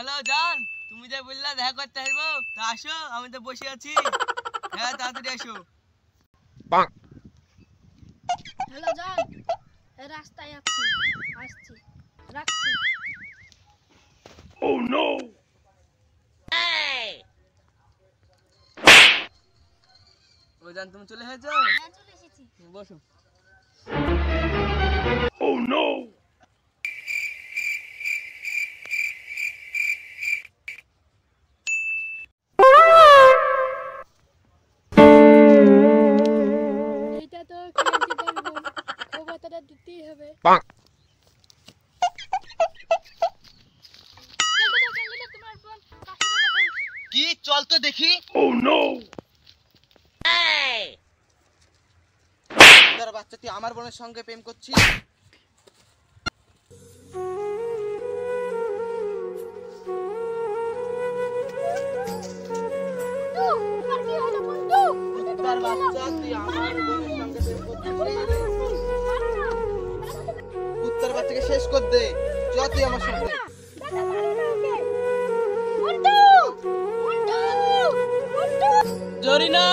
Hello জান, তুমি যে বললা দেখা করতে আসবো, তা আসো, আমি তো বসে আছি। হ্যাঁ, তাড়াতাড়ি আসো। হ্যালো জান, এই রাস্তায় আছি, আসছি, রাখছি। Oh no! ও জান, তুমি চলে এসেছো? হ্যাঁ, চলে এসেছি। বসো। Oh no! এইটা তো ক্রিয়েটিভ বোন, খবরটা দিতেই হবে। তোমার বোন কার সাথে কথা বলছে? কি, চল তো দেখি। Oh no! তোর বাচ্চা, তুই আমার বোনের সঙ্গে প্রেম করছিস? তোমার কি হলো বন্ধু? তোর বাচ্চা, তুই আমার বোনের সঙ্গে প্রেম করছিস? উত্তর বাচ্চাকে শেষ কর দে। চ তুই আমার সঙ্গে। দাদা মারো না ওকে। বন্ধু! বন্ধু! বন্ধু! জরিনা,